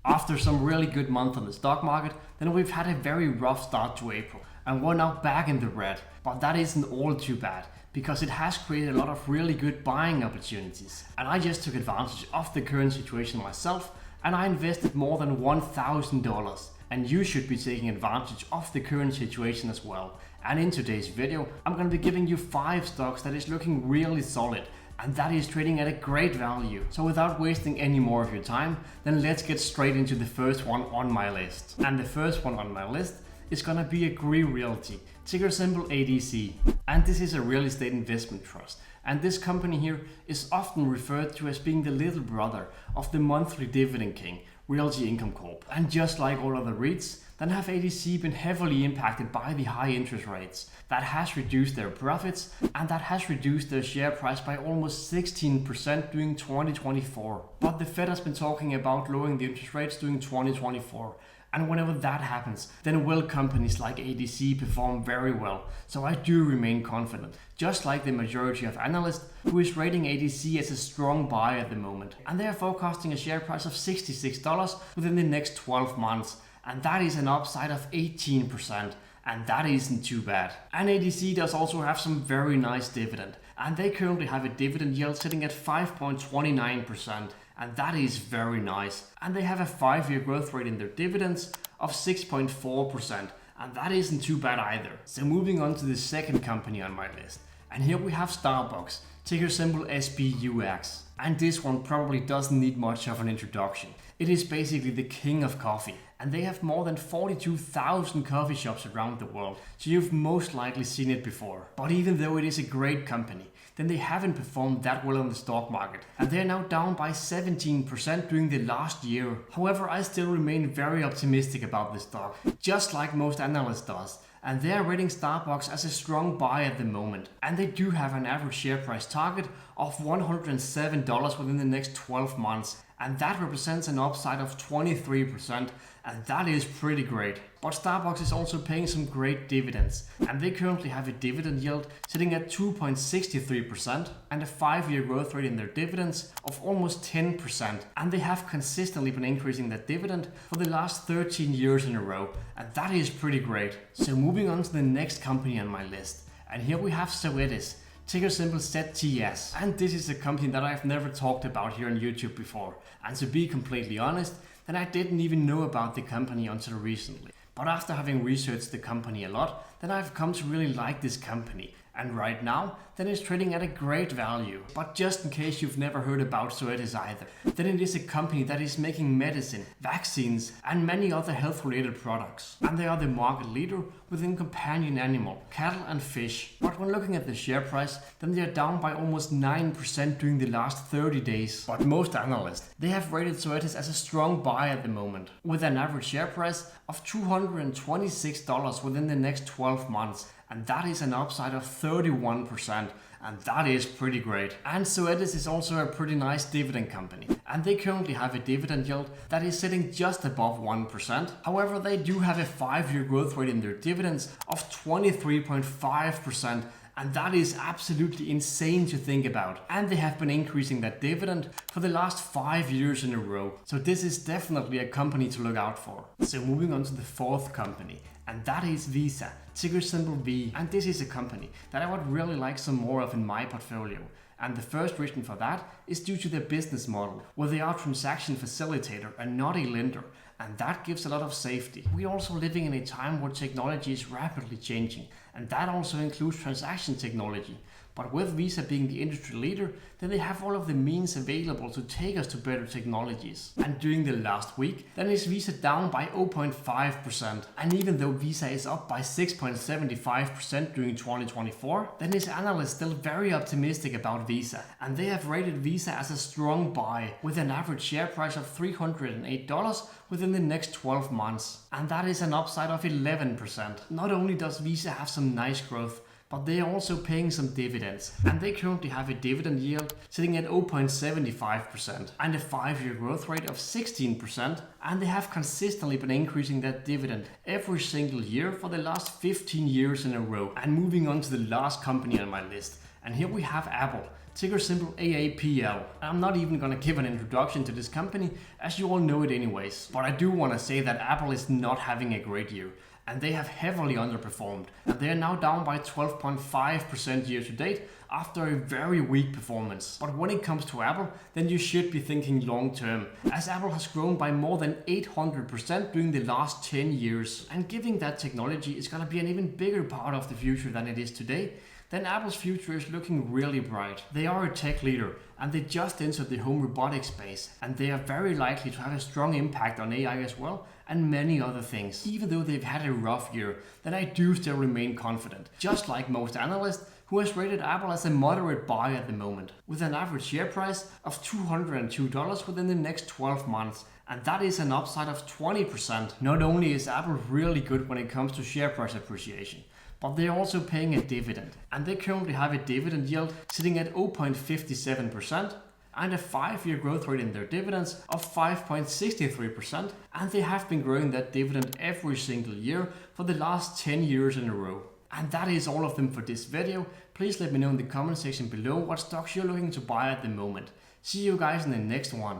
After some really good month on the stock market, then we've had a very rough start to April and we're now back in the red. But that isn't all too bad because it has created a lot of really good buying opportunities. And I just took advantage of the current situation myself and I invested more than $1,000. And you should be taking advantage of the current situation as well. And in today's video, I'm going to be giving you 5 stocks that is looking really solid and that is trading at a great value. So without wasting any more of your time, then let's get straight into the first one on my list. And the first one on my list is gonna be Agree Realty, ticker symbol ADC. And this is a real estate investment trust. And this company here is often referred to as being the little brother of the monthly dividend king, Realty Income Corp. And just like all other REITs, then have ADC been heavily impacted by the high interest rates. That has reduced their profits and that has reduced their share price by almost 16% during 2024. But the Fed has been talking about lowering the interest rates during 2024. And whenever that happens, then will companies like ADC perform very well. So I do remain confident, just like the majority of analysts who is rating ADC as a strong buy at the moment. And they are forecasting a share price of $66 within the next 12 months. And that is an upside of 18%. And that isn't too bad. And ADC does also have some very nice dividend. And they currently have a dividend yield sitting at 5.29%. And that is very nice. And they have a 5-year growth rate in their dividends of 6.4%. And that isn't too bad either. So moving on to the second company on my list. And here we have Starbucks, ticker symbol SBUX. And this one probably doesn't need much of an introduction. It is basically the king of coffee. And they have more than 42,000 coffee shops around the world. So you've most likely seen it before. But even though it is a great company, then they haven't performed that well on the stock market. And they're now down by 17% during the last year. However, I still remain very optimistic about this stock, just like most analysts does. And they are rating Starbucks as a strong buy at the moment. And they do have an average share price target of $107 within the next 12 months. And that represents an upside of 23%, and that is pretty great. But Starbucks is also paying some great dividends, and they currently have a dividend yield sitting at 2.63% and a 5-year growth rate in their dividends of almost 10%. And they have consistently been increasing that dividend for the last 13 years in a row, and that is pretty great. So moving on to the next company on my list, and here we have Zoetis, ticker symbol ZTS. And this is a company that I've never talked about here on YouTube before. And to be completely honest, then I didn't even know about the company until recently. But after having researched the company a lot, then I've come to really like this company. And right now, then it's trading at a great value. But just in case you've never heard about Zoetis either, then it is a company that is making medicine, vaccines, and many other health-related products. And they are the market leader within companion animal, cattle and fish. But when looking at the share price, then they are down by almost 9% during the last 30 days. But most analysts, they have rated Zoetis as a strong buy at the moment, with an average share price of $226 within the next 12 months. And that is an upside of 31%, and that is pretty great. And Zoetis is also a pretty nice dividend company, and they currently have a dividend yield that is sitting just above 1%. However, they do have a 5-year growth rate in their dividends of 23.5%. And that is absolutely insane to think about. And they have been increasing that dividend for the last 5 years in a row. So this is definitely a company to look out for. So moving on to the fourth company, and that is Visa, ticker symbol V. And this is a company that I would really like some more of in my portfolio. And the first reason for that is due to their business model, where they are a transaction facilitator and not a lender. And that gives a lot of safety. We're also living in a time where technology is rapidly changing, and that also includes transaction technology. But with Visa being the industry leader, then they have all of the means available to take us to better technologies. And during the last week, then is Visa down by 0.5%. And even though Visa is up by 6.75% during 2024, then is analysts still very optimistic about Visa. And they have rated Visa as a strong buy, with an average share price of $308 within the next 12 months. And that is an upside of 11%. Not only does Visa have some nice growth, but they are also paying some dividends, and they currently have a dividend yield sitting at 0.75% and a 5-year growth rate of 16%, and they have consistently been increasing that dividend every single year for the last 15 years in a row. And moving on to the last company on my list, and here we have Apple, ticker symbol AAPL. I'm not even gonna give an introduction to this company as you all know it anyways, but I do want to say that Apple is not having a great year and they have heavily underperformed, and they are now down by 12.5% year to date after a very weak performance. But when it comes to Apple, then you should be thinking long term, as Apple has grown by more than 800% during the last 10 years, and given that technology is going to be an even bigger part of the future than it is today, then Apple's future is looking really bright. They are a tech leader and they just entered the home robotics space, and they are very likely to have a strong impact on AI as well and many other things. Even though they've had a rough year, then I do still remain confident, just like most analysts who has rated Apple as a moderate buy at the moment, with an average share price of $202 within the next 12 months. And that is an upside of 20%. Not only is Apple really good when it comes to share price appreciation, but they're also paying a dividend. And they currently have a dividend yield sitting at 0.57% and a 5-year growth rate in their dividends of 5.63%. And they have been growing that dividend every single year for the last 10 years in a row. And that is all of them for this video. Please let me know in the comment section below what stocks you're looking to buy at the moment. See you guys in the next one.